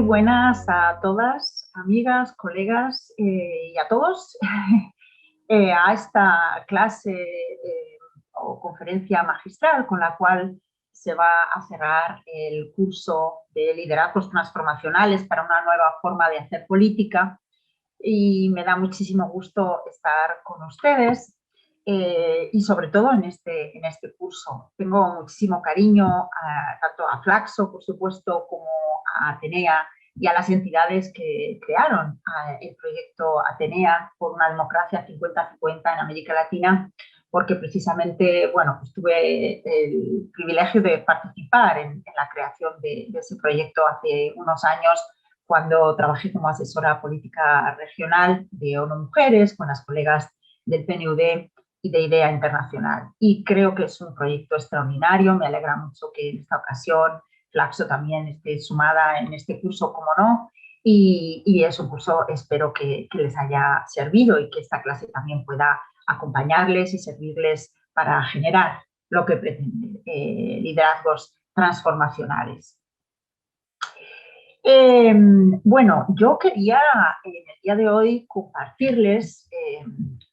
buenas a todas, amigas, colegas y a todos a esta clase o conferencia magistral con la cual se va a cerrar el curso de liderazgos transformacionales para una nueva forma de hacer política. Y me da muchísimo gusto estar con ustedes y sobre todo en este curso. Tengo muchísimo cariño tanto a Flaxo, por supuesto, como a Atenea y a las entidades que crearon el proyecto Atenea por una democracia 50-50 en América Latina, porque precisamente, bueno, pues tuve el privilegio de participar en la creación de ese proyecto hace unos años, cuando trabajé como asesora política regional de ONU Mujeres con las colegas del PNUD y de IDEA Internacional. Y creo que es un proyecto extraordinario. Me alegra mucho que en esta ocasión Flaxo también esté sumada en este curso, como no, y es un curso, espero que les haya servido y que esta clase también pueda acompañarles y servirles para generar lo que pretende, liderazgos transformacionales. Bueno, yo quería en el día de hoy compartirles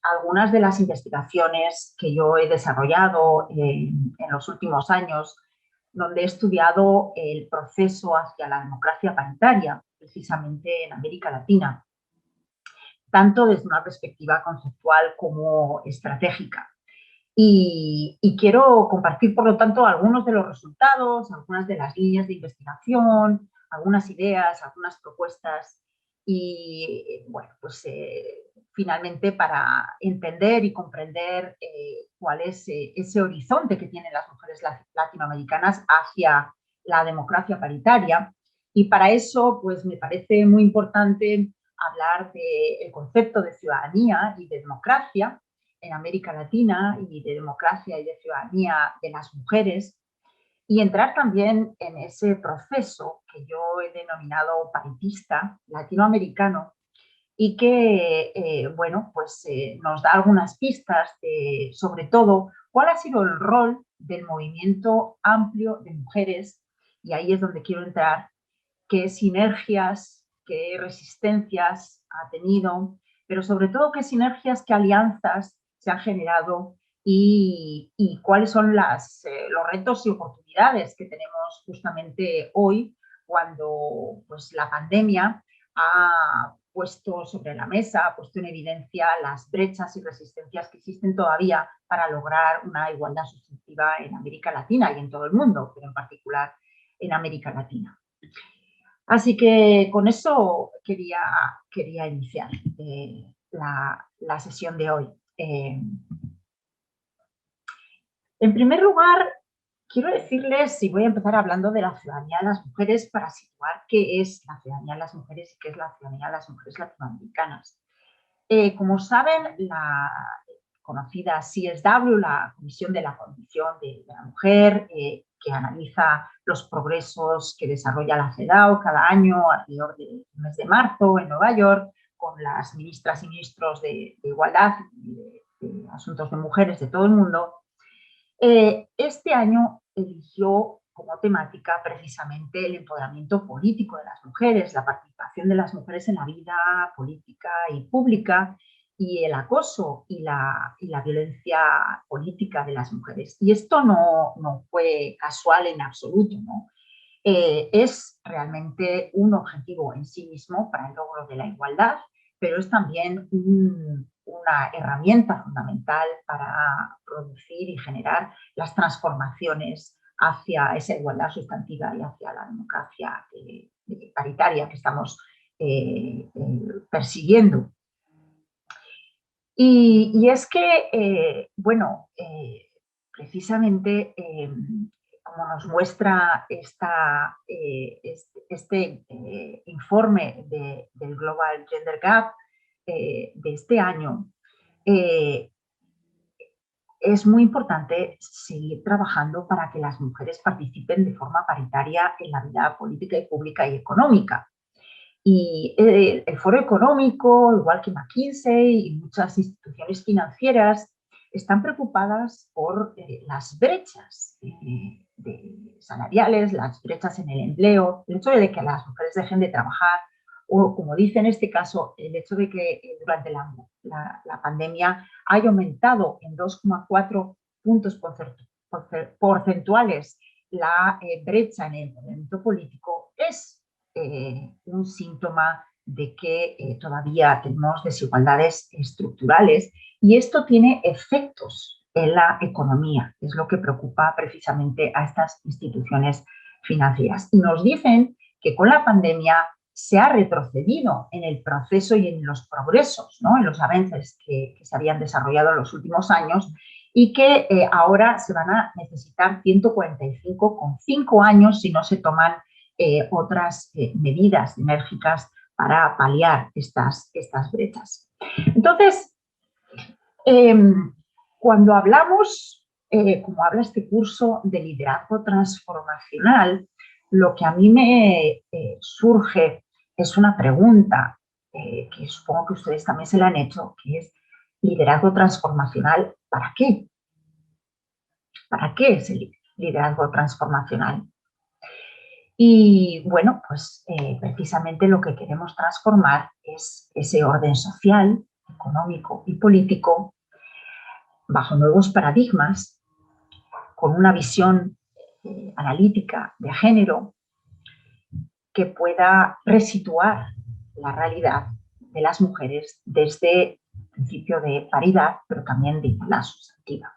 algunas de las investigaciones que yo he desarrollado en los últimos años, donde he estudiado el proceso hacia la democracia paritaria, precisamente en América Latina, tanto desde una perspectiva conceptual como estratégica. Y quiero compartir, por lo tanto, algunos de los resultados, algunas de las líneas de investigación, algunas ideas, algunas propuestas y, bueno, pues finalmente para entender y comprender cuál es ese horizonte que tienen las mujeres latinoamericanas hacia la democracia paritaria. Y para eso, pues me parece muy importante hablar del concepto de ciudadanía y de democracia en América Latina y de democracia y de ciudadanía de las mujeres, y entrar también en ese proceso que yo he denominado paritista latinoamericano y que, bueno, pues nos da algunas pistas de, sobre todo, cuál ha sido el rol del movimiento amplio de mujeres, y ahí es donde quiero entrar, qué sinergias, qué resistencias ha tenido, pero sobre todo qué sinergias, qué alianzas se han generado y cuáles son los retos y oportunidades que tenemos justamente hoy, cuando pues, la pandemia ha puesto sobre la mesa, ha puesto en evidencia las brechas y resistencias que existen todavía para lograr una igualdad sustantiva en América Latina y en todo el mundo, pero en particular en América Latina. Así que con eso quería iniciar la sesión de hoy. En primer lugar, quiero decirles, y voy a empezar hablando de la ciudadanía de las mujeres para situar qué es la ciudadanía de las mujeres y qué es la ciudadanía de las mujeres latinoamericanas. Como saben, la conocida CSW, la Comisión de la Condición de la Mujer, que analiza los progresos que desarrolla la CEDAW cada año alrededor del mes de marzo en Nueva York, con las ministras y ministros de Igualdad y de Asuntos de Mujeres de todo el mundo. Este año eligió como temática precisamente el empoderamiento político de las mujeres, la participación de las mujeres en la vida política y pública, y el acoso y la violencia política de las mujeres. Y esto no fue casual en absoluto, ¿no? Es realmente un objetivo en sí mismo para el logro de la igualdad, pero es también una herramienta fundamental para producir y generar las transformaciones hacia esa igualdad sustantiva y hacia la democracia paritaria que estamos persiguiendo. Y es que, bueno, precisamente como nos muestra este informe del Global Gender Gap de este año, es muy importante seguir trabajando para que las mujeres participen de forma paritaria en la vida política y pública y económica. Y el Foro Económico, igual que McKinsey y muchas instituciones financieras, están preocupadas por las brechas salariales, las brechas en el empleo, el hecho de que las mujeres dejen de trabajar o, como dice en este caso, el hecho de que durante la pandemia haya aumentado en 2,4 puntos porcentuales la brecha en el movimiento político, es un síntoma de que todavía tenemos desigualdades estructurales y esto tiene efectos en la economía, es lo que preocupa precisamente a estas instituciones financieras. Y nos dicen que con la pandemia se ha retrocedido en el proceso y en los progresos, ¿no? En los avances que se habían desarrollado en los últimos años y que ahora se van a necesitar 145,5 años si no se toman otras medidas enérgicas para paliar estas brechas. Entonces, cuando hablamos, como habla este curso de liderazgo transformacional, lo que a mí me surge es una pregunta que supongo que ustedes también se la han hecho, que es liderazgo transformacional, ¿para qué? ¿Para qué es el liderazgo transformacional? Y bueno, pues precisamente lo que queremos transformar es ese orden social, económico y político bajo nuevos paradigmas, con una visión analítica de género que pueda resituar la realidad de las mujeres desde el principio de paridad, pero también de igualdad sustantiva.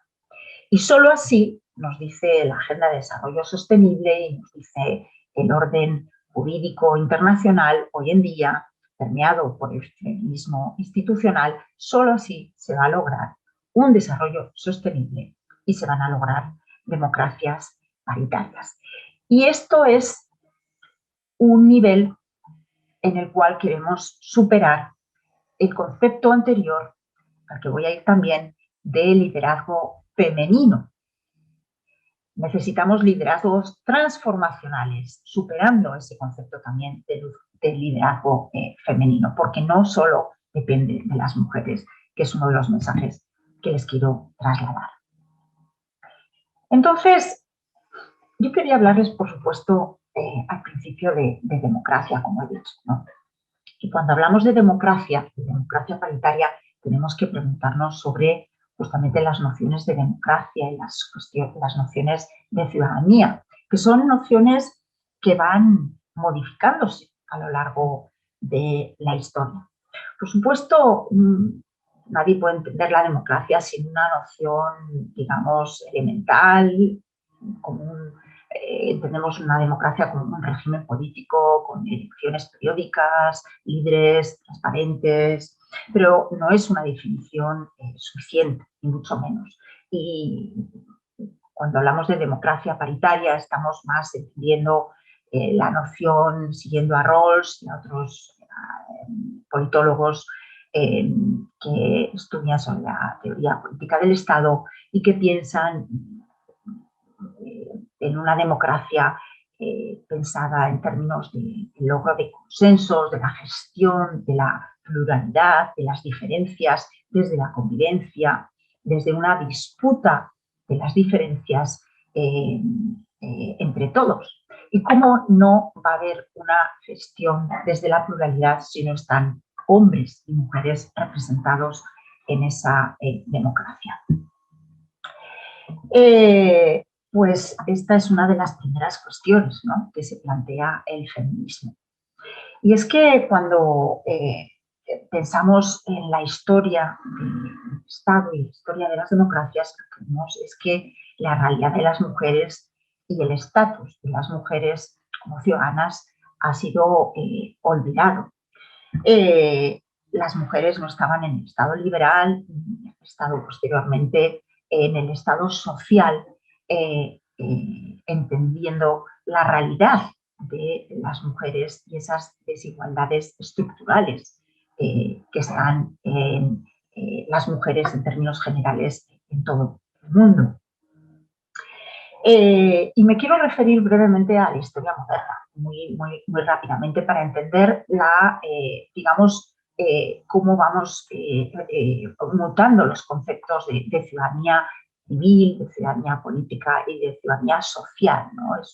Y solo así, nos dice la Agenda de Desarrollo Sostenible y nos dice el orden jurídico internacional hoy en día, permeado por el feminismo institucional, solo así se va a lograr un desarrollo sostenible y se van a lograr democracias paritarias. Y esto es un nivel en el cual queremos superar el concepto anterior, al que voy a ir también, de liderazgo femenino. Necesitamos liderazgos transformacionales, superando ese concepto también de liderazgo femenino, porque no solo depende de las mujeres, que es uno de los mensajes que les quiero trasladar. Entonces, yo quería hablarles, por supuesto, al principio de democracia, como he dicho, ¿no? Y cuando hablamos de democracia paritaria, tenemos que preguntarnos sobre justamente las nociones de democracia y las nociones de ciudadanía, que son nociones que van modificándose a lo largo de la historia. Por supuesto, nadie puede entender la democracia sin una noción, digamos, elemental, común. Entendemos una democracia como un régimen político con elecciones periódicas, libres, transparentes, pero no es una definición suficiente, ni mucho menos. Y cuando hablamos de democracia paritaria estamos más entendiendo la noción, siguiendo a Rawls y a otros politólogos que estudian sobre la teoría política del Estado y que piensan en una democracia pensada en términos de logro de consensos, de la gestión, de la pluralidad, de las diferencias, desde la convivencia, desde una disputa de las diferencias entre todos. Y cómo no va a haber una gestión desde la pluralidad si no están hombres y mujeres representados en esa democracia. Pues esta es una de las primeras cuestiones, ¿no?, que se plantea el feminismo. Y es que cuando pensamos en la historia del Estado y la historia de las democracias, lo que vemos es que la realidad de las mujeres y el estatus de las mujeres como ciudadanas ha sido olvidado. Las mujeres no estaban en el Estado liberal, en el Estado posteriormente, en el Estado social, entendiendo la realidad de las mujeres y esas desigualdades estructurales que están en las mujeres en términos generales en todo el mundo. Y me quiero referir brevemente a la historia moderna, muy rápidamente, para entender digamos, cómo vamos mutando los conceptos de ciudadanía civil, de ciudadanía política y de ciudadanía social, ¿no? Es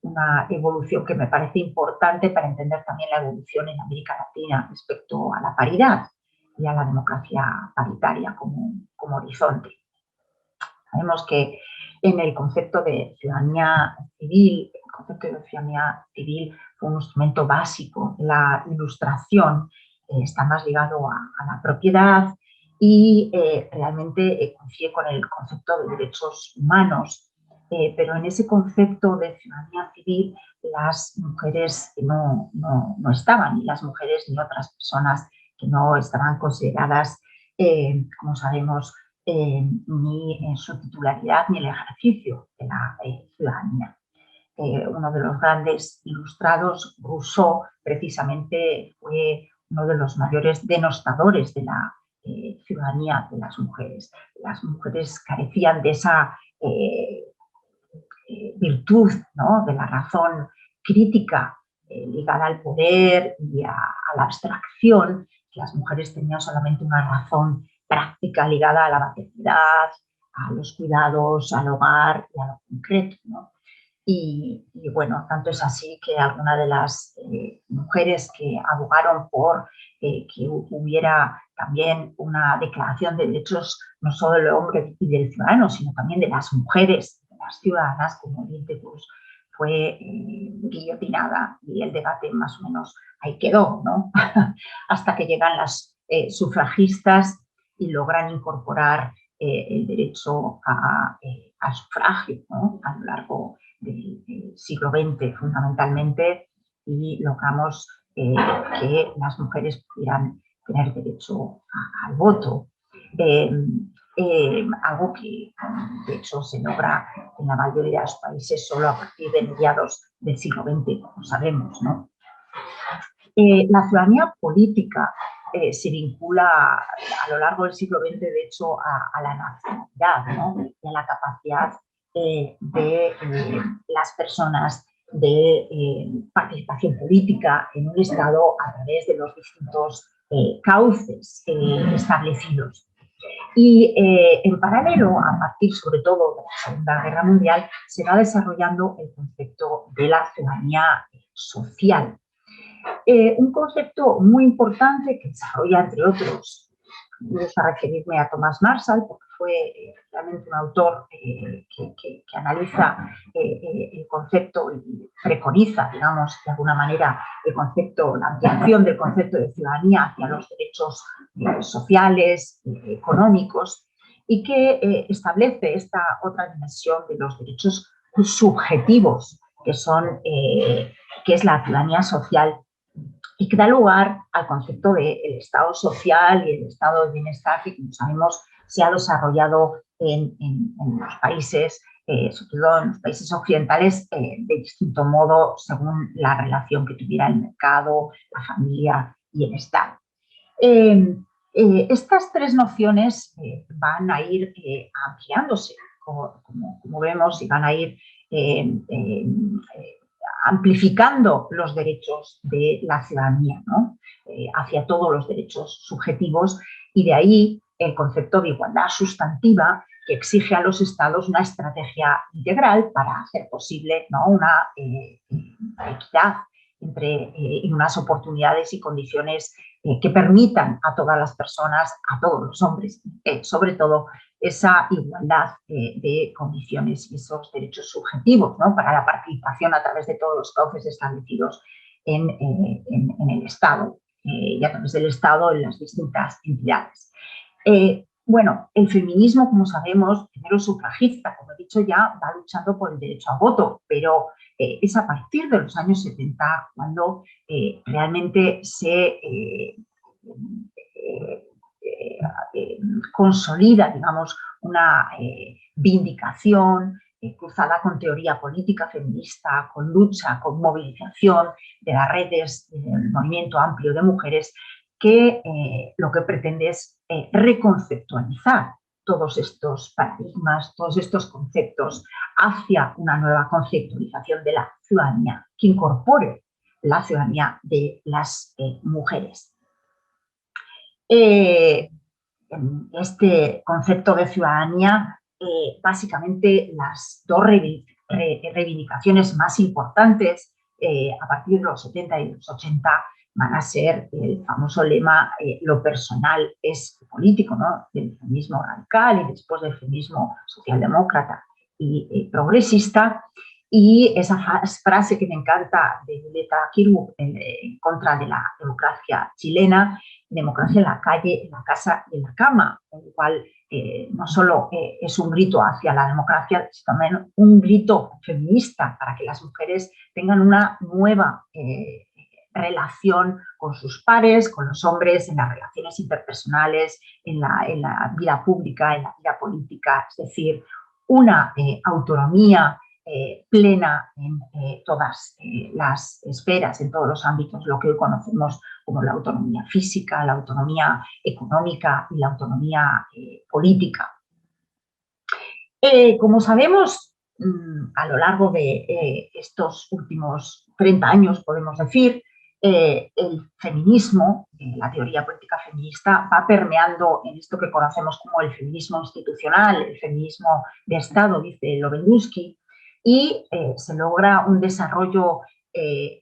una evolución que me parece importante para entender también la evolución en América Latina respecto a la paridad y a la democracia paritaria como horizonte. Sabemos que en el concepto de ciudadanía civil, el concepto de ciudadanía civil fue un instrumento básico. La ilustración está más ligado a la propiedad y realmente coincide con el concepto de derechos humanos. Pero en ese concepto de ciudadanía civil las mujeres no estaban, ni las mujeres ni otras personas que no estaban consideradas, como sabemos, ni en su titularidad ni el ejercicio de la ciudadanía. Uno de los grandes ilustrados, Rousseau, precisamente fue uno de los mayores denostadores de la ciudadanía de las mujeres. Las mujeres carecían de esa virtud, ¿no?, de la razón crítica ligada al poder y a la abstracción. Las mujeres tenían solamente una razón práctica ligada a la maternidad, a los cuidados, al hogar y a lo concreto, ¿no? Y bueno, tanto es así que algunas de las mujeres que abogaron por que hubiera también una declaración de derechos no solo del hombre y del ciudadano, sino también de las mujeres, de las ciudadanas, como Edith Bruce, fue guillotinada, y el debate más o menos ahí quedó, ¿no? Hasta que llegan las sufragistas y logran incorporar el derecho al sufragio, ¿no?, a lo largo del siglo XX fundamentalmente, y logramos que las mujeres pudieran tener derecho al voto. Algo que de hecho se logra en la mayoría de los países solo a partir de mediados del siglo XX, como sabemos, ¿no? La ciudadanía política se vincula a lo largo del siglo XX, de hecho, a la nacionalidad, ¿no?, y a la capacidad de las personas de participación política en un Estado a través de los distintos cauces establecidos. Y en paralelo, a partir sobre todo de la Segunda Guerra Mundial, se va desarrollando el concepto de la ciudadanía social. Un concepto muy importante que desarrolla, entre otros, me gusta referirme a Thomas Marshall, porque fue realmente un autor que analiza el concepto y preconiza, digamos, de alguna manera, el concepto, la ampliación del concepto de ciudadanía hacia los derechos sociales, económicos, y que establece esta otra dimensión de los derechos subjetivos, que es la ciudadanía social, y que da lugar al concepto del Estado social y el Estado de bienestar que, como sabemos, se ha desarrollado en los países, sobre todo en los países occidentales, de distinto modo según la relación que tuviera el mercado, la familia y el Estado. Estas tres nociones van a ir ampliándose, como vemos, y van a ir amplificando los derechos de la ciudadanía, ¿no?, hacia todos los derechos subjetivos, y de ahí el concepto de igualdad sustantiva, que exige a los Estados una estrategia integral para hacer posible, ¿no?, una equidad y unas oportunidades y condiciones que permitan a todas las personas, a todos los hombres, sobre todo, esa igualdad de condiciones y esos derechos subjetivos, ¿no?, para la participación a través de todos los cauces establecidos en el Estado y a través del Estado en las distintas entidades. Bueno, el feminismo, como sabemos, primero sufragista, como he dicho ya, va luchando por el derecho al voto, pero es a partir de los años 70 cuando realmente se consolida, digamos, una vindicación cruzada con teoría política feminista, con lucha, con movilización de las redes del movimiento amplio de mujeres, que lo que pretende es reconceptualizar todos estos paradigmas, todos estos conceptos hacia una nueva conceptualización de la ciudadanía que incorpore la ciudadanía de las mujeres. Este concepto de ciudadanía básicamente las dos reivindicaciones más importantes a partir de los 70 y los 80 van a ser el famoso lema lo personal es político, ¿no? Del feminismo radical y después del feminismo socialdemócrata y progresista. Y esa frase que me encanta de Violeta Kirchhoff en contra de la democracia chilena, democracia en la calle, en la casa y en la cama, con lo cual no solo es un grito hacia la democracia, sino también un grito feminista para que las mujeres tengan una nueva relación con sus pares, con los hombres, en las relaciones interpersonales, en la vida pública, en la vida política, es decir, una autonomía plena en todas las esferas, en todos los ámbitos, lo que hoy conocemos como la autonomía física, la autonomía económica y la autonomía política. Como sabemos, a lo largo de estos últimos 30 años, podemos decir, el feminismo, la teoría política feminista, va permeando en esto que conocemos como el feminismo institucional, el feminismo de Estado, dice Lobeniuski, y se logra un desarrollo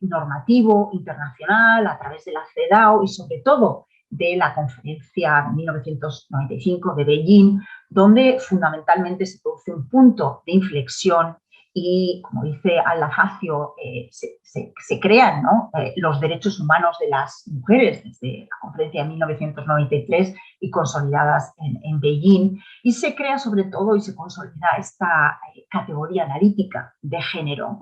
normativo internacional a través de la CEDAW y sobre todo de la conferencia de 1995 de Beijing, donde fundamentalmente se produce un punto de inflexión y, como dice Alda Facio, se crean, ¿no? Los derechos humanos de las mujeres desde la conferencia de 1993 y consolidadas en Beijing, y se crea sobre todo y se consolida esta categoría analítica de género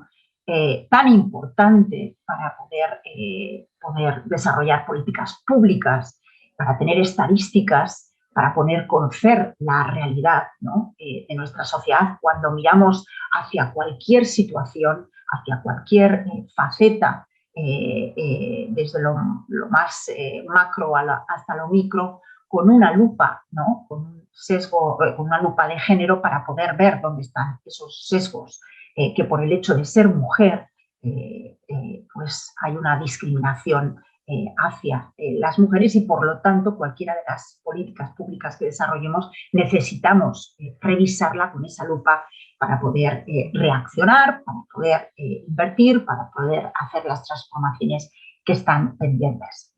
tan importante para poder desarrollar políticas públicas, para tener estadísticas, para poder conocer la realidad, ¿no? De nuestra sociedad cuando miramos hacia cualquier situación, hacia cualquier faceta, desde lo más macro hasta lo micro, con una lupa, ¿no? Con un sesgo, con una lupa de género para poder ver dónde están esos sesgos, que por el hecho de ser mujer, pues hay una discriminación hacia las mujeres y por lo tanto cualquiera de las políticas públicas que desarrollemos necesitamos revisarla con esa lupa para poder reaccionar, para poder invertir, para poder hacer las transformaciones que están pendientes.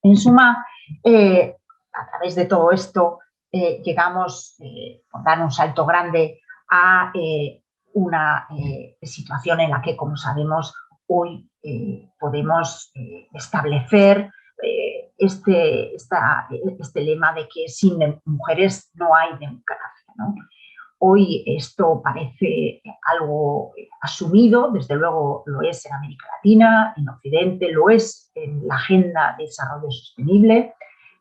En suma, a través de todo esto llegamos, por dar un salto grande, a una situación en la que, como sabemos, hoy podemos establecer este lema de que sin mujeres no hay democracia, ¿no? Hoy esto parece algo asumido, desde luego lo es en América Latina, en Occidente, lo es en la Agenda de Desarrollo Sostenible,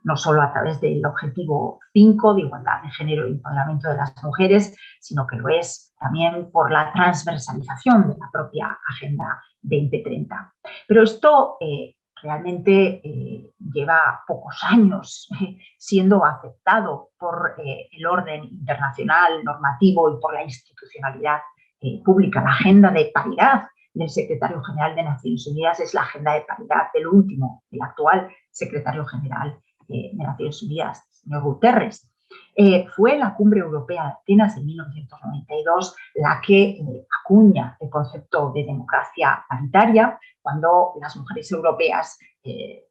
no solo a través del Objetivo 5 de igualdad de género y empoderamiento de las mujeres, sino que lo es también por la transversalización de la propia Agenda 2030. Pero esto realmente lleva pocos años siendo aceptado por el orden internacional, normativo y por la institucionalidad pública. La agenda de paridad del secretario general de Naciones Unidas es la agenda de paridad del último, del actual secretario general de Naciones Unidas, el señor Guterres. Fue la Cumbre Europea de Atenas en 1992 la que acuña el concepto de democracia paritaria, cuando las mujeres europeas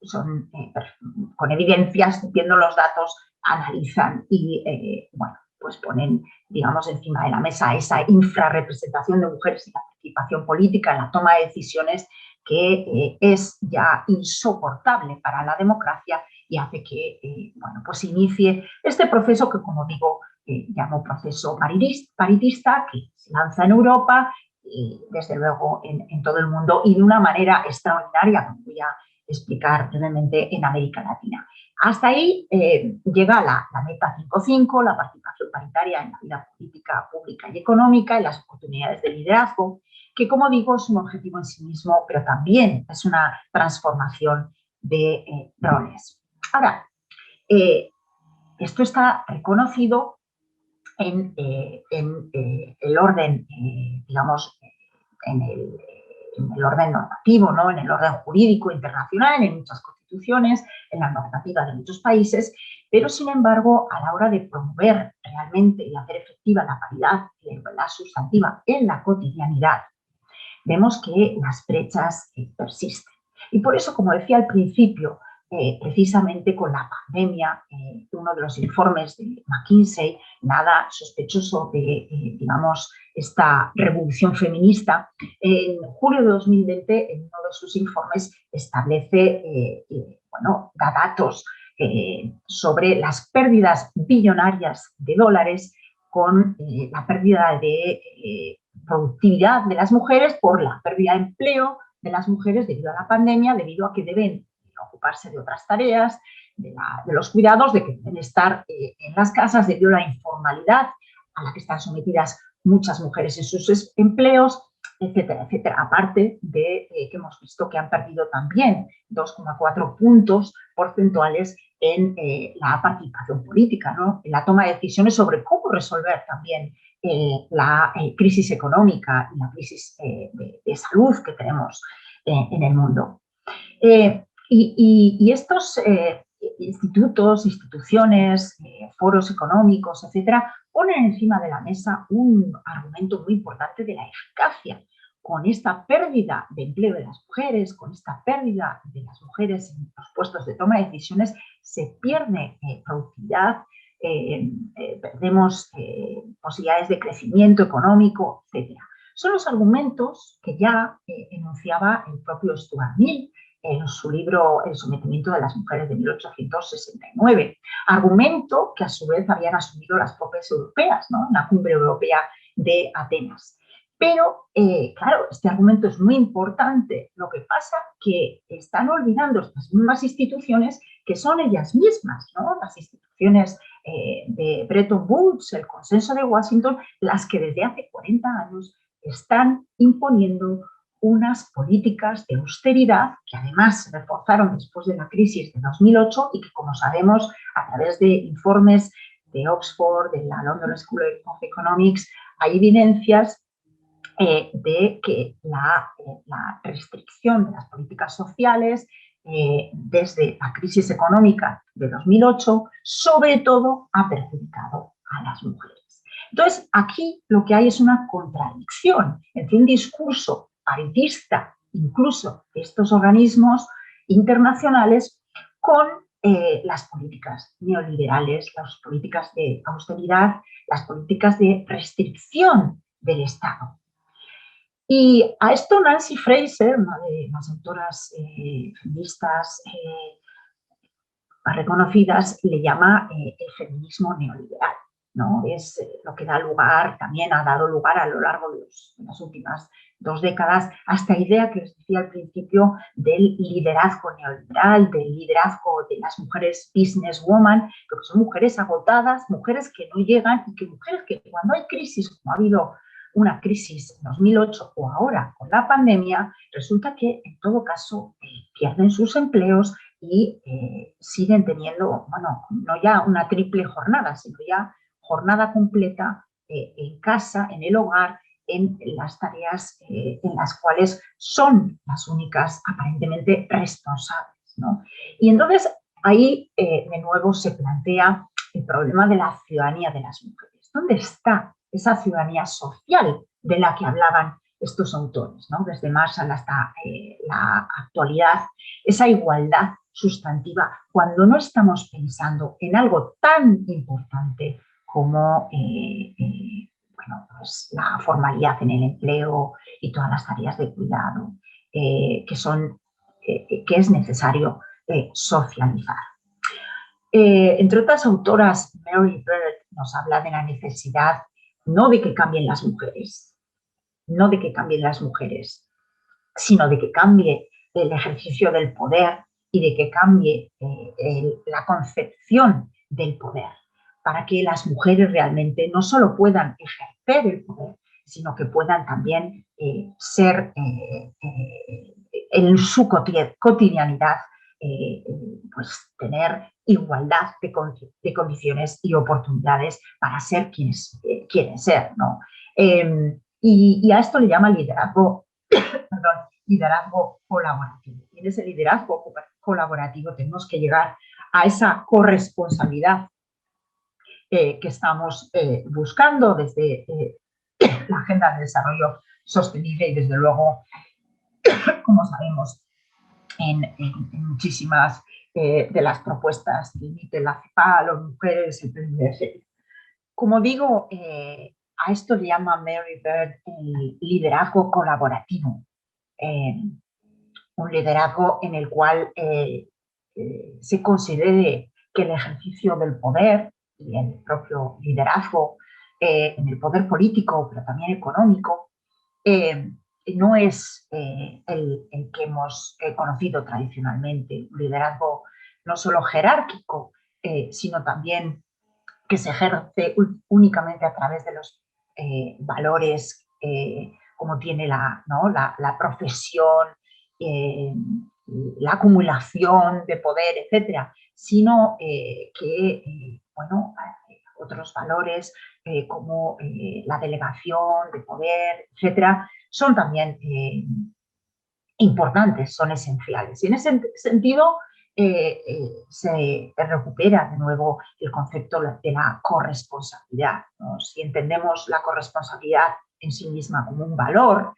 son, con evidencias, viendo los datos, analizan y, bueno, pues ponen, digamos, encima de la mesa esa infrarrepresentación de mujeres en la participación política, en la toma de decisiones, que es ya insoportable para la democracia y hace que, bueno, pues inicie este proceso que, como digo, llamo proceso paritista, que se lanza en Europa y, desde luego, en todo el mundo y de una manera extraordinaria, como voy a explicar brevemente, en América Latina. Hasta ahí llega la meta 5.5, la participación paritaria en la vida política, pública y económica, y las oportunidades de liderazgo, que, como digo, es un objetivo en sí mismo, pero también es una transformación de roles. Ahora, esto está reconocido en el orden, digamos, en el orden normativo, ¿no? En el orden jurídico internacional, en muchas constituciones constituciones, en la normativa de muchos países, pero sin embargo, a la hora de promover realmente y hacer efectiva la paridad y la igualdad sustantiva en la cotidianidad, vemos que las brechas persisten. Y por eso, como decía al principio, precisamente con la pandemia, uno de los informes de McKinsey, nada sospechoso de, digamos, esta revolución feminista, en julio de 2020, en uno de sus informes, establece, bueno, da datos sobre las pérdidas billonarias de dólares con la pérdida de productividad de las mujeres por la pérdida de empleo de las mujeres debido a la pandemia, debido a que deben ocuparse de otras tareas, de los cuidados, de que deben estar en las casas debido a la informalidad a la que están sometidas muchas mujeres en sus empleos, etcétera, etcétera. Aparte de que hemos visto que han perdido también 2,4 puntos porcentuales en la participación política, ¿no? En la toma de decisiones sobre cómo resolver también la crisis económica y la crisis de salud que tenemos en el mundo. Y estos institutos, instituciones, foros económicos, etcétera, ponen encima de la mesa un argumento muy importante de la eficacia. Con esta pérdida de empleo de las mujeres, con esta pérdida de las mujeres en los puestos de toma de decisiones, se pierde productividad, perdemos posibilidades de crecimiento económico, etcétera. Son los argumentos que ya enunciaba el propio Stuart Mill en su libro El sometimiento de las mujeres de 1869, argumento que a su vez habían asumido las propias europeas, ¿no? En la cumbre europea de Atenas. Pero, claro, este argumento es muy importante. Lo que pasa es que están olvidando estas mismas instituciones que son ellas mismas, ¿no? Las instituciones de Bretton Woods, el Consenso de Washington, las que desde hace 40 años están imponiendo unas políticas de austeridad que además se reforzaron después de la crisis de 2008 y que, como sabemos, a través de informes de Oxford, de la London School of Economics, hay evidencias de que la restricción de las políticas sociales desde la crisis económica de 2008, sobre todo, ha perjudicado a las mujeres. Entonces, aquí lo que hay es una contradicción entre un discurso paritista, incluso de estos organismos internacionales, con las políticas neoliberales, las políticas de austeridad, las políticas de restricción del Estado. Y a esto Nancy Fraser, una de las autoras feministas reconocidas, le llama el feminismo neoliberal, ¿no? Es lo que da lugar, también ha dado lugar a lo largo de las últimas 2 décadas a esta idea que les decía al principio del liderazgo neoliberal, del liderazgo de las mujeres businesswoman, que son mujeres agotadas, mujeres que no llegan y que mujeres que cuando hay crisis, como ha habido una crisis en 2008 o ahora con la pandemia, resulta que en todo caso pierden sus empleos y siguen teniendo, bueno, no ya una triple jornada, sino ya jornada completa en casa, en el hogar, en las tareas en las cuales son las únicas aparentemente responsables, ¿no? Y entonces ahí de nuevo se plantea el problema de la ciudadanía de las mujeres. ¿Dónde está esa ciudadanía social de la que hablaban estos autores, ¿no? Desde Marshall hasta la actualidad, esa igualdad sustantiva, cuando no estamos pensando en algo tan importante como bueno, pues la formalidad en el empleo y todas las tareas de cuidado que es necesario socializar. Entre otras autoras, Mary Bird nos habla de la necesidad no de que cambien las mujeres, no de que cambien las mujeres, sino de que cambie el ejercicio del poder y de que cambie la concepción del poder, para que las mujeres realmente no solo puedan ejercer el poder, sino que puedan también ser en su cotidianidad, pues tener igualdad de condiciones y oportunidades para ser quienes quieren ser, ¿no? Y a esto le llama liderazgo, perdón, liderazgo colaborativo. y en ese liderazgo colaborativo tenemos que llegar a esa corresponsabilidad que estamos buscando desde la Agenda de Desarrollo Sostenible y desde luego, como sabemos, en muchísimas de las propuestas que emite la CEPAL o Mujeres, el PNUD. Como digo, a esto le llama Mary Bird el liderazgo colaborativo, un liderazgo en el cual se considere que el ejercicio del poder y el propio liderazgo en el poder político, pero también económico, no es el que hemos conocido tradicionalmente, un liderazgo no solo jerárquico, sino también que se ejerce únicamente a través de los valores como tiene ¿no? la profesión, la acumulación de poder, etcétera, sino que, bueno, otros valores como la delegación de poder, etcétera, son también importantes, son esenciales. Y en ese sentido se recupera de nuevo el concepto de la corresponsabilidad, ¿no? Si entendemos la corresponsabilidad en sí misma como un valor,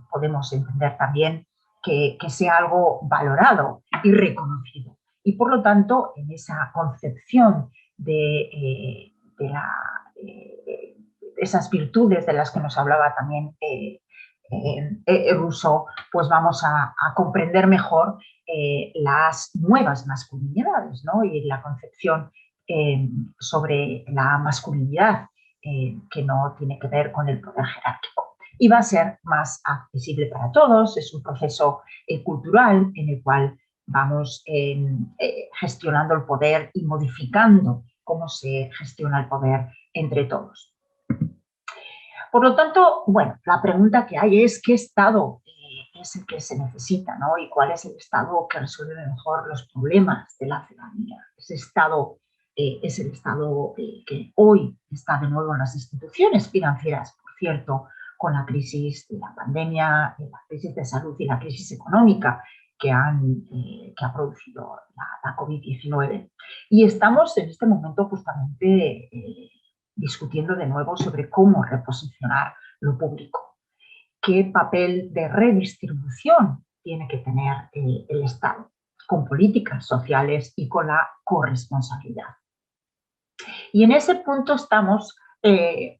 podemos entender también que sea algo valorado y reconocido. Y por lo tanto, en esa concepción de esas virtudes de las que nos hablaba también Rousseau, pues vamos a comprender mejor las nuevas masculinidades, ¿no? Y la concepción sobre la masculinidad que no tiene que ver con el poder jerárquico. Y va a ser más accesible para todos, es un proceso cultural en el cual vamos gestionando el poder y modificando cómo se gestiona el poder entre todos. Por lo tanto, bueno, la pregunta que hay es qué Estado es el que se necesita, ¿no? Y cuál es el Estado que resuelve mejor los problemas de la ciudadanía. Ese Estado es el Estado que hoy está de nuevo en las instituciones financieras, por cierto, con la crisis de la pandemia, la crisis de salud y la crisis económica que ha producido la COVID-19. Y estamos en este momento justamente discutiendo de nuevo sobre cómo reposicionar lo público, qué papel de redistribución tiene que tener el Estado, con políticas sociales y con la corresponsabilidad. Y en ese punto estamos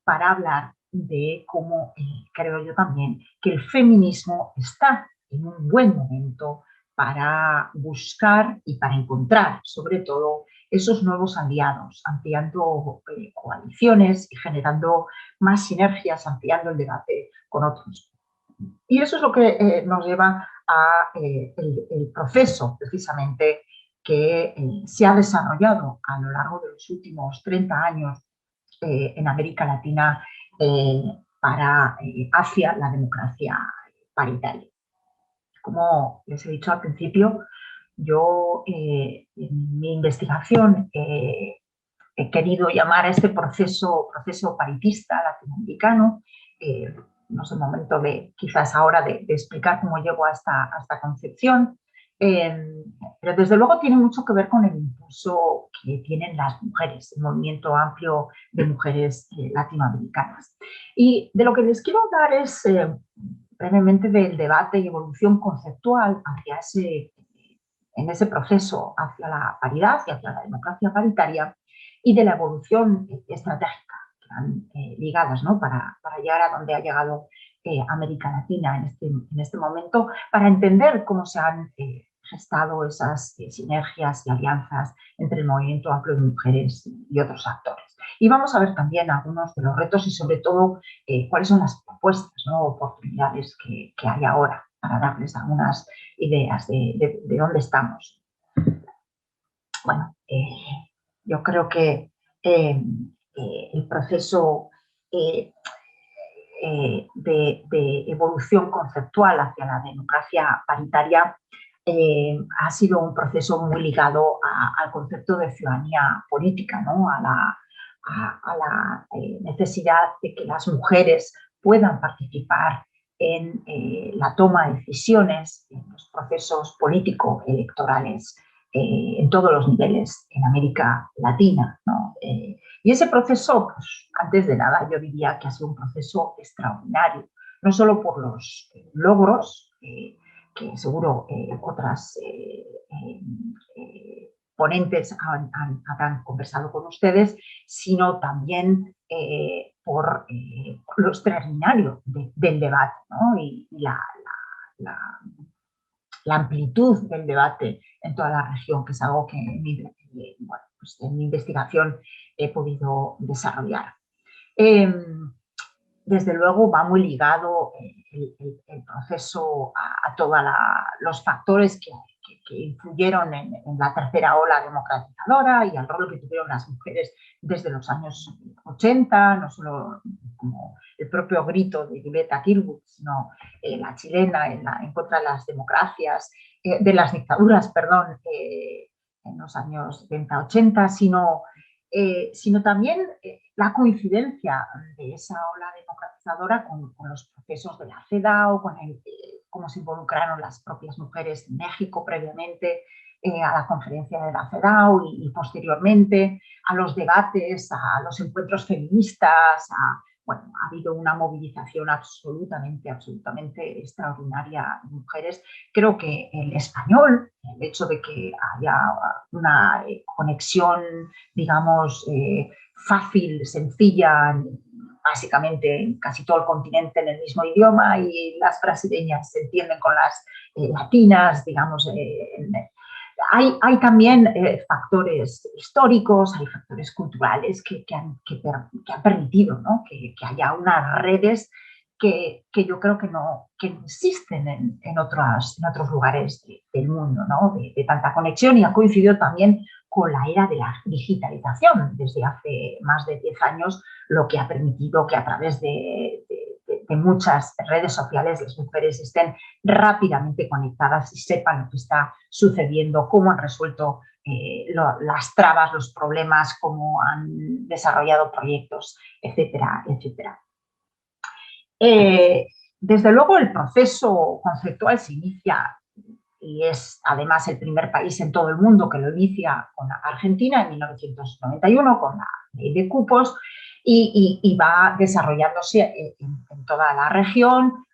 para hablar de cómo creo yo también que el feminismo está en un buen momento para buscar y para encontrar, sobre todo, esos nuevos aliados, ampliando coaliciones y generando más sinergias, ampliando el debate con otros. Y eso es lo que nos lleva a el proceso, precisamente, que se ha desarrollado a lo largo de los últimos 30 años en América Latina hacia la democracia paritaria. Como les he dicho al principio, yo en mi investigación he querido llamar a este proceso paritista latinoamericano. No es el momento quizás ahora de explicar cómo llego a esta concepción, pero desde luego tiene mucho que ver con el impulso que tienen las mujeres, el movimiento amplio de mujeres latinoamericanas. Y de lo que les quiero hablar es brevemente del debate y evolución conceptual en ese proceso hacia la paridad y hacia la democracia paritaria, y de la evolución estratégica que van ligadas, ¿no? para llegar a donde ha llegado América Latina en este momento, para entender cómo se han gestado esas sinergias y alianzas entre el movimiento amplio de mujeres y otros actores. Y vamos a ver también algunos de los retos y sobre todo cuáles son las propuestas, ¿no? Oportunidades que hay ahora, para darles algunas ideas de dónde estamos. Bueno, yo creo que el proceso de evolución conceptual hacia la democracia paritaria ha sido un proceso muy ligado al concepto de ciudadanía política, ¿no? a la necesidad de que las mujeres puedan participar en la toma de decisiones en los procesos político-electorales en todos los niveles en América Latina, ¿no? Y ese proceso, pues, antes de nada, yo diría que ha sido un proceso extraordinario, no solo por los logros, que seguro otras ponentes han conversado con ustedes, sino también por lo extraordinario del debate, ¿no? Y la, la amplitud del debate en toda la región, que es algo que bueno, pues en mi investigación he podido desarrollar. Desde luego va muy ligado el proceso a todos los factores que influyeron en la tercera ola democratizadora y al rol que tuvieron las mujeres desde los años 80, no solo como el propio grito de Violeta Kirkwood, sino la chilena en contra de las democracias, de las dictaduras, perdón, en los años 70-80, sino también la coincidencia de esa ola democratizadora con los procesos de la CEDAW, con cómo se involucraron las propias mujeres en México previamente a la conferencia de la CEDAW y posteriormente a los debates, a los encuentros feministas, bueno, ha habido una movilización absolutamente extraordinaria de mujeres. Creo que el español, el hecho de que haya una conexión, digamos, fácil, sencilla, básicamente en casi todo el continente en el mismo idioma, y las brasileñas se entienden con las latinas, digamos. Hay también factores históricos, hay factores culturales que han permitido, ¿no? que haya unas redes que yo creo que no existen en otros lugares del mundo, ¿no? de tanta conexión, y ha coincidido también con la era de la digitalización desde hace más de 10 años, lo que ha permitido que a través de muchas redes sociales las mujeres estén rápidamente conectadas y sepan lo que está sucediendo, cómo han resuelto las trabas, los problemas, cómo han desarrollado proyectos, etcétera, etcétera. Desde luego el proceso conceptual se inicia, y es además el primer país en todo el mundo que lo inicia, con Argentina en 1991, con la ley de cupos, y va desarrollándose en toda la región.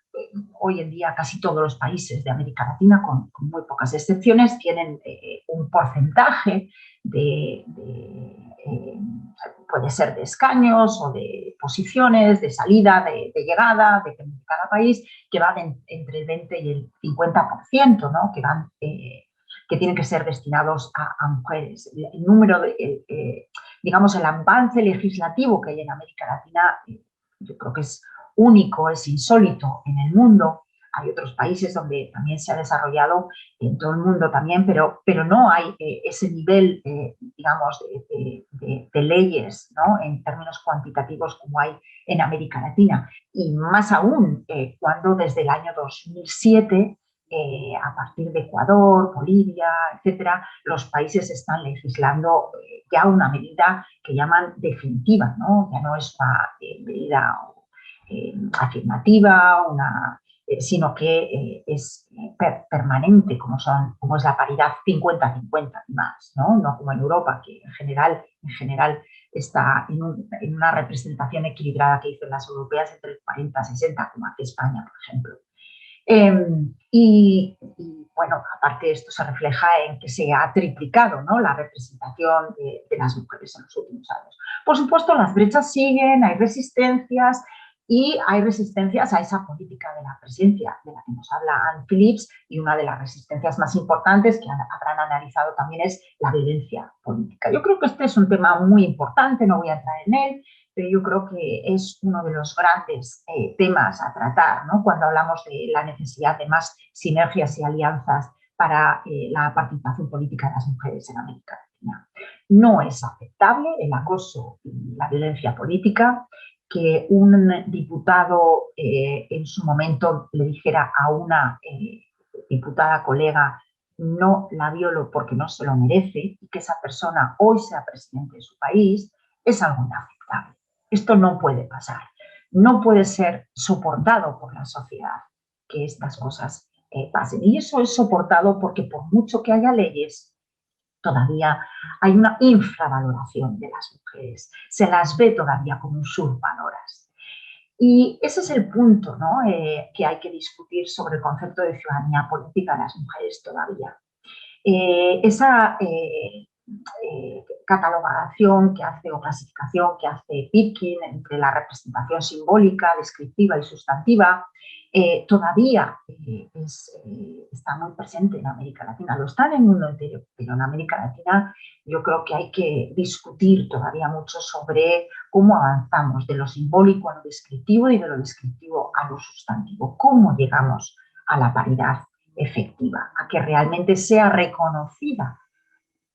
Hoy en día casi todos los países de América Latina, con muy pocas excepciones, tienen un porcentaje puede ser de escaños o de posiciones, de salida, de llegada, depende de cada país, que va entre el 20 y el 50%, ¿no? que tienen que ser destinados a mujeres. El número, digamos, el avance legislativo que hay en América Latina, yo creo que es único, es insólito en el mundo. Hay otros países donde también se ha desarrollado, en todo el mundo también, pero no hay ese nivel, digamos, de leyes, ¿no? En términos cuantitativos como hay en América Latina. Y más aún, cuando desde el año 2007, a partir de Ecuador, Bolivia, etcétera, los países están legislando ya una medida que llaman definitiva, ¿no? Ya no es una medida afirmativa, sino que es permanente, como es la paridad 50-50 y más, ¿no? No como en Europa, que en general está en una representación equilibrada que dicen las europeas entre el 40-60, como hace España, por ejemplo. Y bueno, aparte de esto se refleja en que se ha triplicado, ¿no? La representación de las mujeres en los últimos años. Por supuesto, las brechas siguen, hay resistencias, y hay resistencias a esa política de la presencia de la que nos habla Ann Phillips, y una de las resistencias más importantes que habrán analizado también es la violencia política. Yo creo que este es un tema muy importante, no voy a entrar en él, pero yo creo que es uno de los grandes temas a tratar, ¿no? Cuando hablamos de la necesidad de más sinergias y alianzas para la participación política de las mujeres en América Latina. No es aceptable el acoso y la violencia política. Que un diputado en su momento le dijera a una diputada colega: no la violo porque no se lo merece, y que esa persona hoy sea presidente de su país, es algo inaceptable. Esto no puede pasar. no puede ser soportado por la sociedad que estas cosas pasen. Y eso es soportado porque por mucho que haya leyes, todavía hay una infravaloración de las mujeres. Se las ve todavía como usurpadoras. Y ese es el punto, ¿no? Que hay que discutir sobre el concepto de ciudadanía política de las mujeres todavía. Esa catalogación que hace o clasificación que hace Pitkin entre la representación simbólica, descriptiva y sustantiva, todavía está muy presente en América Latina. Lo está en el mundo entero, pero en América Latina yo creo que hay que discutir todavía mucho sobre cómo avanzamos de lo simbólico a lo descriptivo y de lo descriptivo a lo sustantivo. ¿Cómo llegamos a la paridad efectiva, a que realmente sea reconocida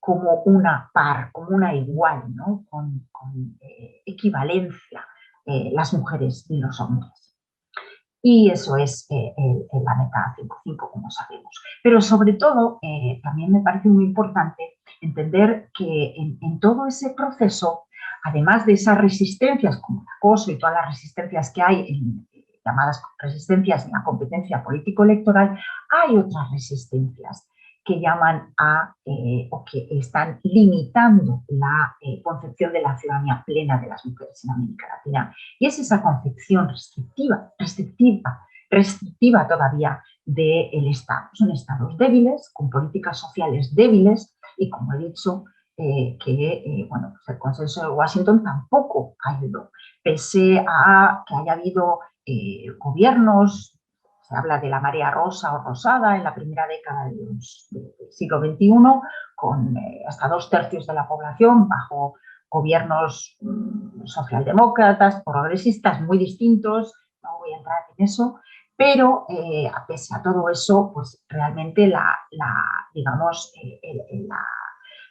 como una par, como una igual, ¿no? con equivalencia las mujeres y los hombres? Y eso es la meta 5.5, como sabemos. Pero sobre todo, también me parece muy importante entender que en todo ese proceso, además de esas resistencias como el acoso y todas las resistencias que hay, llamadas resistencias en la competencia político-electoral, hay otras resistencias que llaman o que están limitando la concepción de la ciudadanía plena de las mujeres en América Latina. Y es esa concepción restrictiva todavía del Estado. Son estados débiles, con políticas sociales débiles y, como he dicho, bueno, pues el consenso de Washington tampoco ayudó, pese a que haya habido gobiernos. Se habla de la marea rosa o rosada en la primera década del siglo XXI, con hasta 2/3 de la población bajo gobiernos socialdemócratas, progresistas, muy distintos. No voy a entrar en eso, pero pese a todo eso, pues realmente digamos,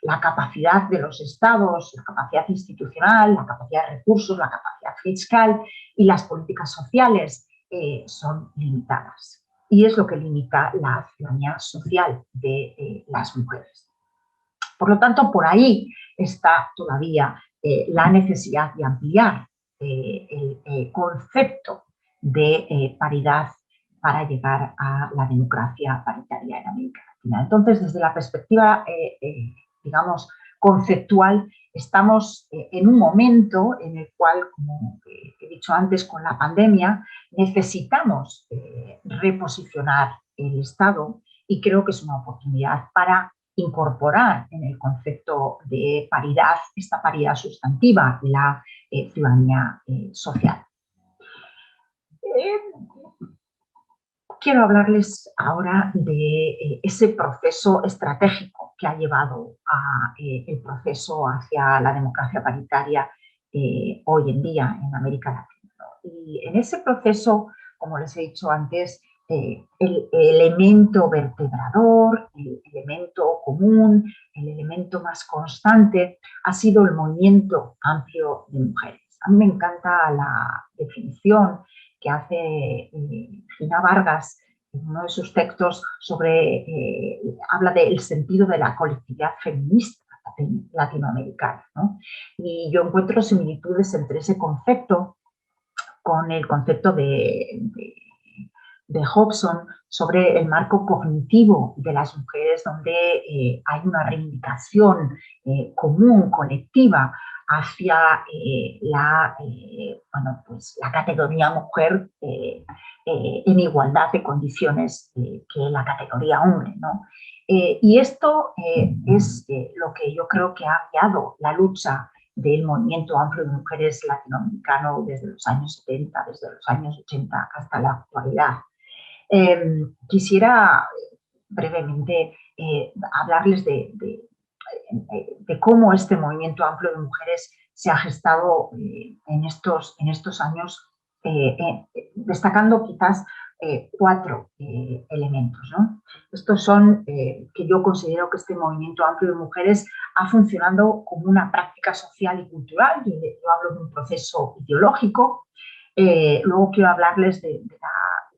la capacidad de los estados, la capacidad institucional, la capacidad de recursos, la capacidad fiscal y las políticas sociales son limitadas. Y es lo que limita la ciudadanía social de las mujeres. Por lo tanto, por ahí está todavía la necesidad de ampliar el concepto de paridad para llegar a la democracia paritaria en América Latina. Entonces, desde la perspectiva, digamos, conceptual, estamos en un momento en el cual, como he dicho antes, con la pandemia, necesitamos reposicionar el Estado, y creo que es una oportunidad para incorporar en el concepto de paridad, esta paridad sustantiva, la ciudadanía social. Quiero hablarles ahora de ese proceso estratégico que ha llevado el proceso hacia la democracia paritaria hoy en día en América Latina, ¿no? Y en ese proceso, como les he dicho antes, el elemento vertebrador, el elemento común, el elemento más constante ha sido el movimiento amplio de mujeres. A mí me encanta la definición que hace Gina Vargas en uno de sus textos habla del sentido de la colectividad feminista latinoamericana, ¿no? Y yo encuentro similitudes entre ese concepto con el concepto de Hobson sobre el marco cognitivo de las mujeres, donde hay una reivindicación común, colectiva, hacia pues la categoría mujer en igualdad de condiciones que la categoría hombre, ¿no? Y esto es lo que yo creo que ha guiado la lucha del movimiento amplio de mujeres latinoamericano desde los años 70, desde los años 80 hasta la actualidad. Quisiera brevemente hablarles de cómo este movimiento amplio de mujeres se ha gestado en estos años, destacando quizás 4 elementos, ¿no? Estos son que yo considero que este movimiento amplio de mujeres ha funcionado como una práctica social y cultural. Yo hablo de un proceso ideológico. Luego quiero hablarles de la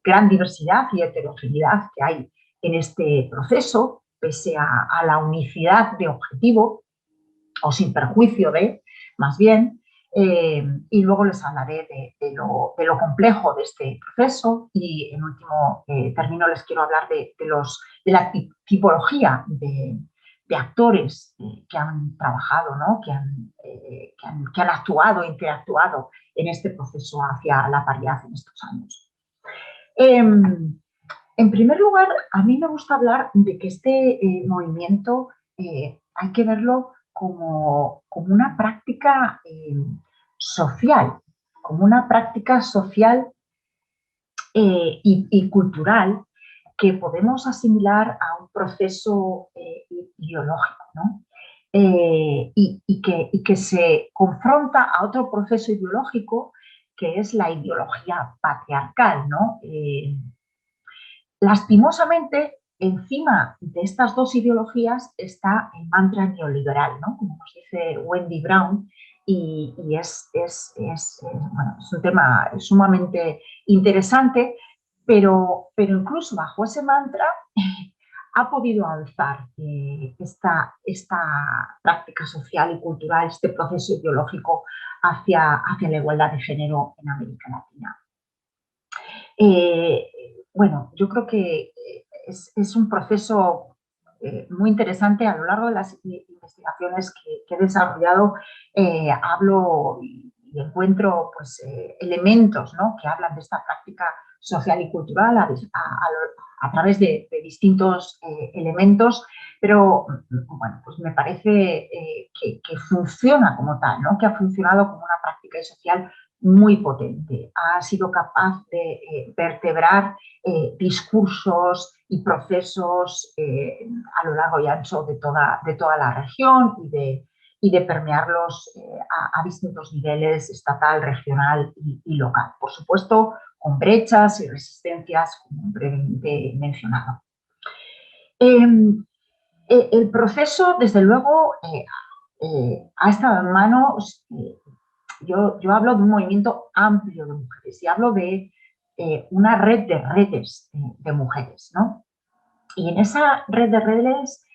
gran diversidad y heterogeneidad que hay en este proceso, pese a la unicidad de objetivo, o sin perjuicio de, más bien. y luego les hablaré de lo complejo de este proceso y en último término les quiero hablar de la tipología de actores que han trabajado, ¿no? que han actuado, interactuado en este proceso hacia la paridad en estos años. En primer lugar, a mí me gusta hablar de que este movimiento hay que verlo como una práctica social, como una práctica social y cultural que podemos asimilar a un proceso ideológico, ¿no? Y que se confronta a otro proceso ideológico que es la ideología patriarcal, ¿no? Lastimosamente, encima de estas dos ideologías está el mantra neoliberal, ¿no? Como nos dice Wendy Brown, y bueno, es un tema sumamente interesante, pero incluso bajo ese mantra ha podido avanzar esta práctica social y cultural, este proceso ideológico hacia la igualdad de género en América Latina. Bueno, yo creo que es un proceso muy interesante. A lo largo de las investigaciones que he desarrollado, hablo y encuentro pues, elementos, ¿no? que hablan de esta práctica social y cultural a través de distintos elementos, pero bueno, pues me parece que funciona como tal, ¿no? que ha funcionado como una práctica social muy potente. Ha sido capaz de vertebrar discursos y procesos a lo largo y ancho de toda la región y de permearlos a distintos niveles, estatal, regional y local. Por supuesto, con brechas y resistencias, como brevemente he mencionado. El proceso, desde luego, ha estado en manos. Yo hablo de un movimiento amplio de mujeres y hablo de una red de redes de mujeres, ¿no? Y en esa red de redes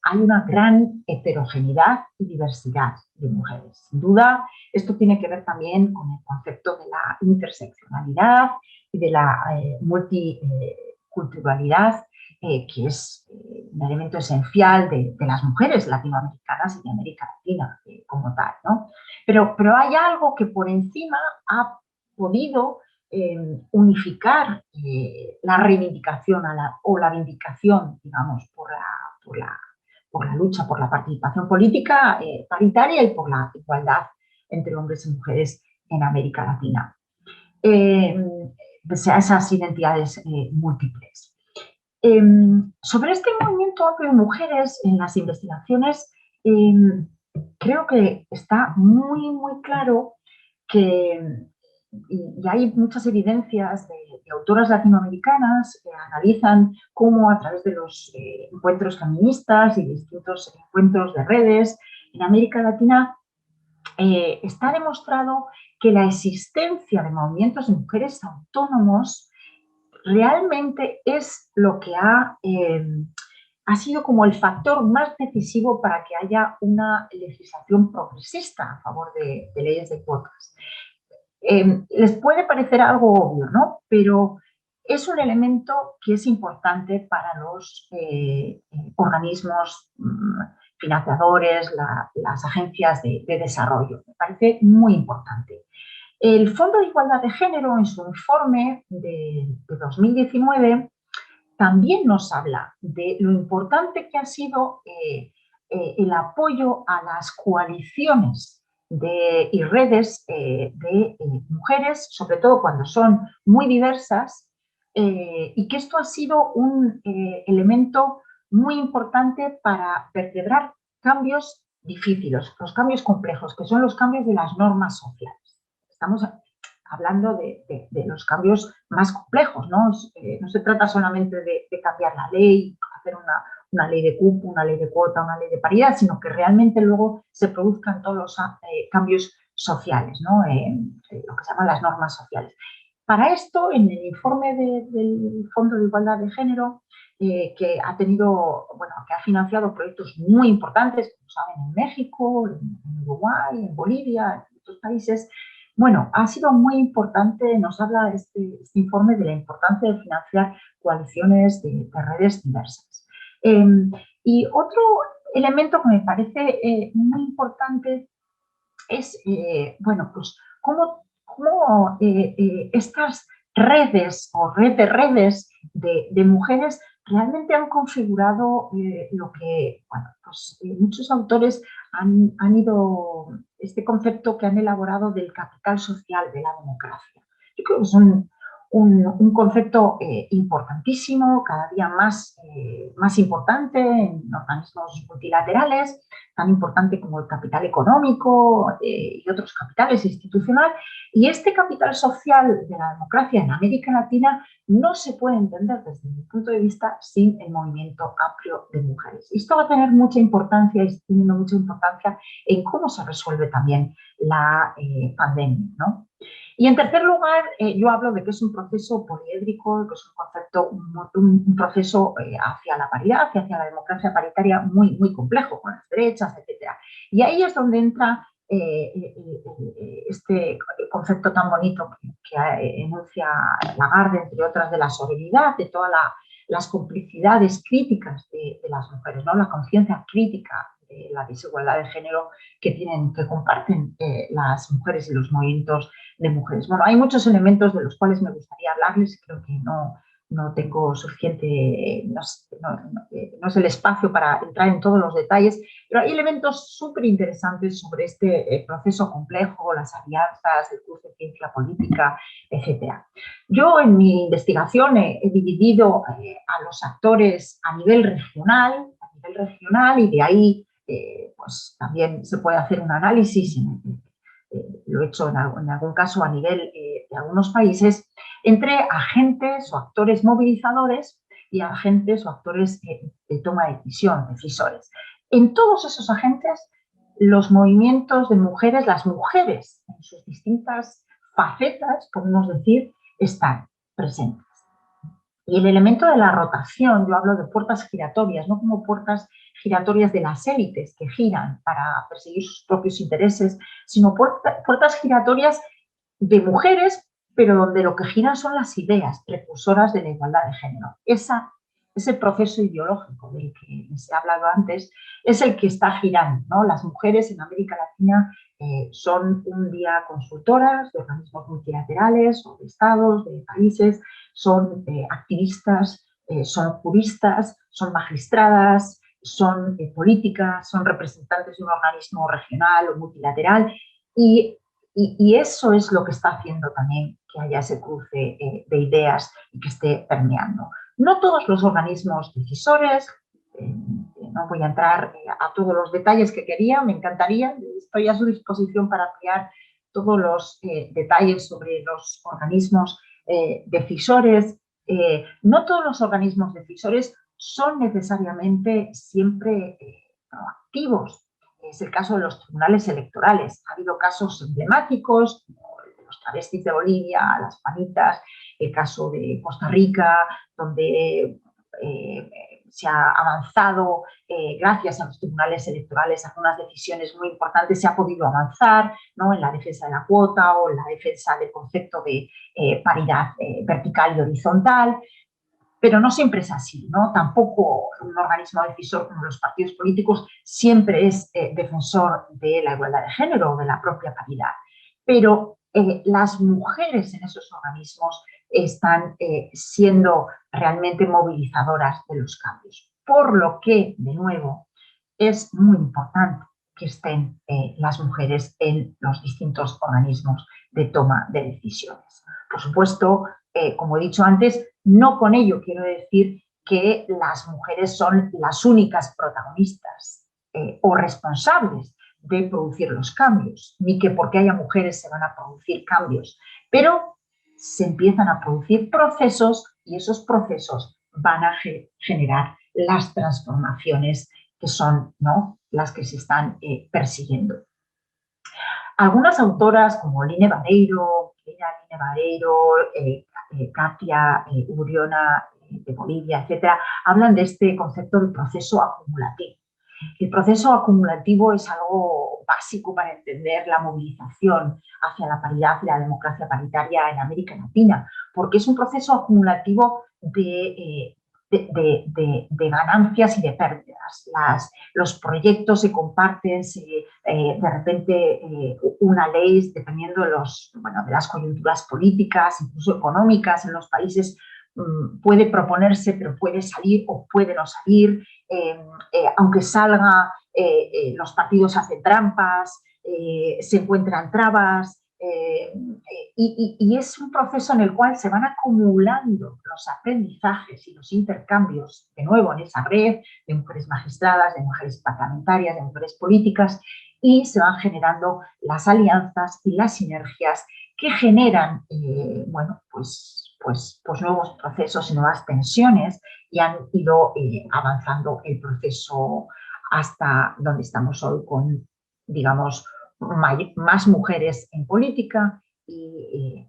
hay una gran heterogeneidad y diversidad de mujeres. Sin duda, esto tiene que ver también con el concepto de la interseccionalidad y de la multiculturalidad, que es un elemento esencial de las mujeres latinoamericanas y de América Latina como tal, ¿no? Pero hay algo que por encima ha podido unificar la reivindicación o la vindicación, digamos, por la lucha, por la participación política paritaria y por la igualdad entre hombres y mujeres en América Latina. Esas identidades múltiples. Sobre este movimiento amplio de mujeres en las investigaciones, creo que está muy claro que y hay muchas evidencias de autoras latinoamericanas que analizan cómo a través de los encuentros feministas y distintos encuentros de redes en América Latina está demostrado que la existencia de movimientos de mujeres autónomos realmente es lo que ha sido como el factor más decisivo para que haya una legislación progresista a favor de leyes de cuotas. Les puede parecer algo obvio, ¿no? Pero es un elemento que es importante para los organismos financiadores, las agencias de desarrollo. Me parece muy importante. El Fondo de Igualdad de Género, en su informe de 2019, también nos habla de lo importante que ha sido el apoyo a las coaliciones y redes de mujeres, sobre todo cuando son muy diversas, y que esto ha sido un elemento muy importante para vertebrar cambios difíciles, los cambios complejos, que son los cambios de las normas sociales. Estamos hablando de los cambios más complejos, ¿no? No se trata solamente de cambiar la ley, hacer una ley de cupo, una ley de cuota, una ley de paridad, sino que realmente luego se produzcan todos los cambios sociales, ¿no? Lo que se llaman las normas sociales. Para esto, en el informe del Fondo de Igualdad de Género, que ha que ha financiado proyectos muy importantes, como saben, en México, en Uruguay, en Bolivia, otros países. Bueno, ha sido muy importante, nos habla este informe de la importancia de financiar coaliciones de redes diversas. Y otro elemento que me parece muy importante es, bueno, pues cómo estas redes o red de redes de mujeres realmente han configurado lo que, bueno, pues muchos autores han ido, este concepto que han elaborado del capital social de la democracia. Yo creo que es un concepto importantísimo, cada día más importante en organismos multilaterales, tan importante como el capital económico y otros capitales institucionales. Y este capital social de la democracia en América Latina no se puede entender desde mi punto de vista sin el movimiento amplio de mujeres. Y esto va a tener mucha importancia y está teniendo mucha importancia en cómo se resuelve también la pandemia, ¿no? Y en tercer lugar, yo hablo de que es un proceso poliédrico, que es un concepto, un proceso hacia la paridad, hacia la democracia paritaria muy complejo, con las derechas, etc. Y ahí es donde entra este concepto tan bonito que enuncia Lagarde, entre otras, de la sororidad, de todas las complicidades críticas de las mujeres, ¿no? La conciencia crítica de la desigualdad de género que comparten las mujeres y los movimientos de mujeres. Bueno, hay muchos elementos de los cuales me gustaría hablarles, creo que no tengo suficiente, no es el espacio para entrar en todos los detalles, pero hay elementos súper interesantes sobre este proceso complejo, las alianzas, el cruce de ciencia política, etc. Yo en mi investigación he dividido a los actores a nivel regional y de ahí pues también se puede hacer un análisis, lo he hecho en algún caso a nivel de algunos países, entre agentes o actores movilizadores y agentes o actores de toma de decisión, decisores. En todos esos agentes, los movimientos de mujeres, las mujeres en sus distintas facetas, podemos decir, están presentes. Y el elemento de la rotación, yo hablo de puertas giratorias, no como puertas giratorias de las élites que giran para perseguir sus propios intereses, sino puertas giratorias de mujeres, pero donde lo que giran son las ideas precursoras de la igualdad de género. Ese proceso ideológico del que les he hablado antes es el que está girando, ¿no? Las mujeres en América Latina son un día consultoras de organismos multilaterales o de estados, de países, son activistas, son juristas, son magistradas, son políticas, son representantes de un organismo regional o multilateral y eso es lo que está haciendo también que haya ese cruce de ideas y que esté permeando. No todos los organismos decisores, no voy a entrar a todos los detalles que quería, me encantaría, estoy a su disposición para ampliar todos los detalles sobre los organismos decisores. No todos los organismos decisores son necesariamente siempre proactivos. Es el caso de los tribunales electorales. Ha habido casos emblemáticos, como los travestis de Bolivia, las panitas, el caso de Costa Rica, donde se ha avanzado gracias a los tribunales electorales, algunas decisiones muy importantes, se ha podido avanzar, ¿no? En la defensa de la cuota o en la defensa del concepto de paridad vertical y horizontal. Pero no siempre es así, ¿no? Tampoco un organismo decisor como los partidos políticos siempre es defensor de la igualdad de género o de la propia paridad. Pero las mujeres en esos organismos están siendo realmente movilizadoras de los cambios. Por lo que, de nuevo, es muy importante que estén las mujeres en los distintos organismos de toma de decisiones. Por supuesto, como he dicho antes, no con ello quiero decir que las mujeres son las únicas protagonistas o responsables de producir los cambios, ni que porque haya mujeres se van a producir cambios, pero se empiezan a producir procesos y esos procesos van a generar las transformaciones que son, ¿no?, las que se están persiguiendo. Algunas autoras como Line Vareiro, Katia Uriona de Bolivia, etcétera, hablan de este concepto de proceso acumulativo. El proceso acumulativo es algo básico para entender la movilización hacia la paridad y la democracia paritaria en América Latina, porque es un proceso acumulativo de ganancias y de pérdidas. Los proyectos se comparten, de repente una ley, dependiendo de las coyunturas políticas, incluso económicas en los países, puede proponerse, pero puede salir o puede no salir. Aunque salga, los partidos hacen trampas, se encuentran trabas, y es un proceso en el cual se van acumulando los aprendizajes y los intercambios, de nuevo, en esa red de mujeres magistradas, de mujeres parlamentarias, de mujeres políticas, y se van generando las alianzas y las sinergias que generan, pues nuevos procesos y nuevas tensiones, y han ido avanzando el proceso hasta donde estamos hoy con, digamos, más mujeres en política y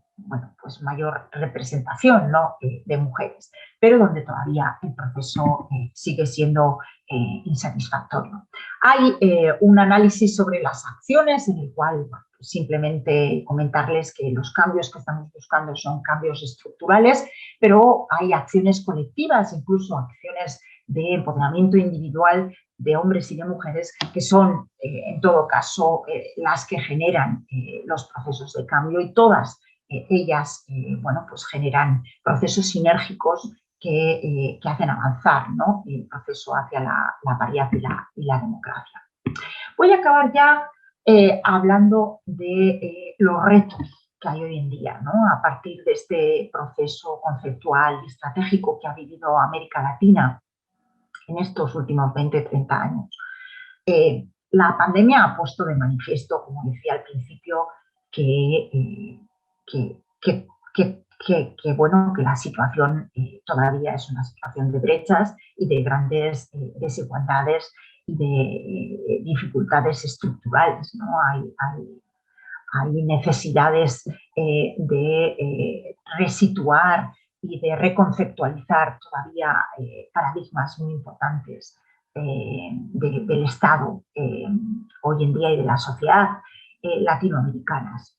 pues mayor representación, ¿no?, de mujeres, pero donde todavía el proceso sigue siendo insatisfactorio. Hay un análisis sobre las acciones en el cual, bueno, simplemente comentarles que los cambios que estamos buscando son cambios estructurales, pero hay acciones colectivas, incluso acciones de empoderamiento individual de hombres y de mujeres, que son, en todo caso, las que generan los procesos de cambio, y todas ellas, pues generan procesos sinérgicos que hacen avanzar, ¿no?, el proceso hacia la paridad y la democracia. Voy a acabar ya hablando de los retos que hay hoy en día, ¿no?, a partir de este proceso conceptual y estratégico que ha vivido América Latina en estos últimos 20, 30 años. La pandemia ha puesto de manifiesto, como decía al principio, que la situación todavía es una situación de brechas y de grandes desigualdades y de dificultades estructurales, ¿no? Hay necesidades de resituar y de reconceptualizar todavía paradigmas muy importantes del Estado hoy en día y de la sociedad latinoamericanas.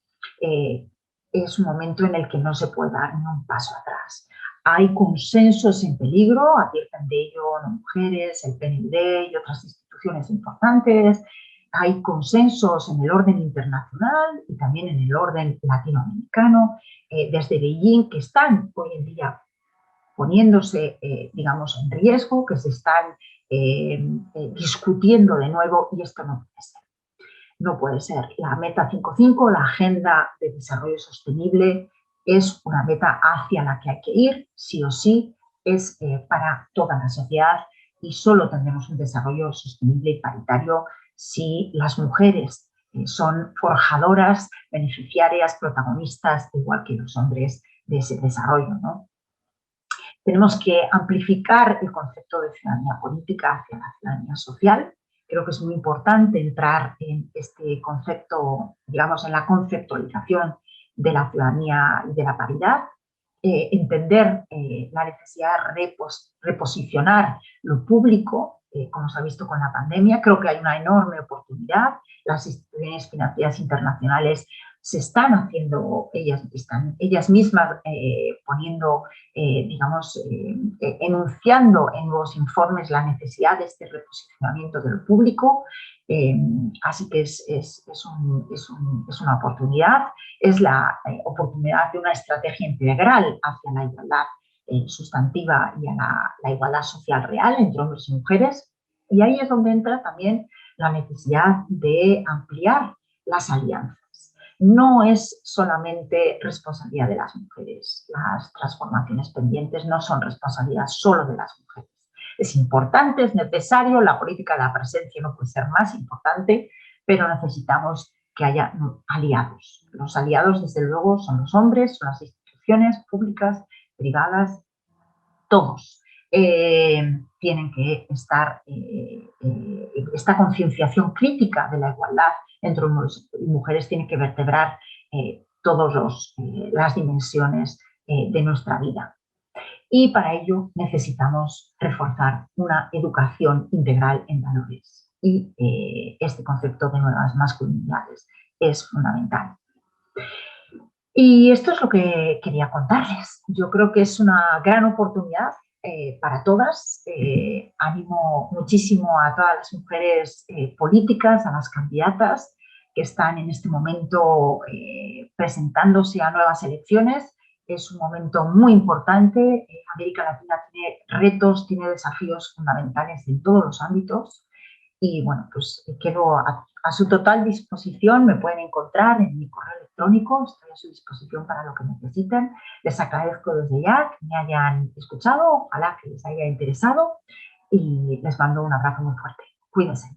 Es un momento en el que no se puede dar ni un paso atrás. Hay consensos en peligro, advierten de ello ONU Mujeres, el PNUD y otras instituciones importantes. Hay consensos en el orden internacional y también en el orden latinoamericano, desde Beijing, que están hoy en día poniéndose, digamos, en riesgo, que se están discutiendo de nuevo, y esto no puede ser. No puede ser. La meta 5.5, la Agenda de Desarrollo Sostenible, es una meta hacia la que hay que ir, sí o sí, es para toda la sociedad, y solo tendremos un desarrollo sostenible y paritario si las mujeres son forjadoras, beneficiarias, protagonistas, igual que los hombres, de ese desarrollo, ¿no? Tenemos que amplificar el concepto de ciudadanía política hacia la ciudadanía social. Creo que es muy importante entrar en este concepto, digamos, en la conceptualización de la ciudadanía y de la paridad, entender la necesidad de reposicionar lo público, como se ha visto con la pandemia. Creo que hay una enorme oportunidad. Las instituciones financieras internacionales se están haciendo, están ellas mismas poniendo, enunciando en nuevos informes la necesidad de este reposicionamiento de lo público. Así que es una oportunidad, es la oportunidad de una estrategia integral hacia la igualdad sustantiva y a la igualdad social real entre hombres y mujeres. Y ahí es donde entra también la necesidad de ampliar las alianzas. No es solamente responsabilidad de las mujeres. Las transformaciones pendientes no son responsabilidad solo de las mujeres. Es importante, es necesario, la política de la presencia no puede ser más importante, pero necesitamos que haya aliados. Los aliados, desde luego, son los hombres, son las instituciones públicas, privadas, todos. Tienen que estar, esta concienciación crítica de la igualdad entre hombres y mujeres tiene que vertebrar todas las dimensiones de nuestra vida. y para ello necesitamos reforzar una educación integral en valores y este concepto de nuevas masculinidades es fundamental. Y esto es lo que quería contarles. Yo creo que es una gran oportunidad para todas. Animo muchísimo a todas las mujeres políticas, a las candidatas que están en este momento presentándose a nuevas elecciones. Es un momento muy importante. América Latina tiene retos, tiene desafíos fundamentales en todos los ámbitos. Y bueno, pues quedo a su total disposición. Me pueden encontrar en mi correo electrónico, estoy a su disposición para lo que necesiten. Les agradezco desde ya que me hayan escuchado, ojalá que les haya interesado y les mando un abrazo muy fuerte. Cuídense.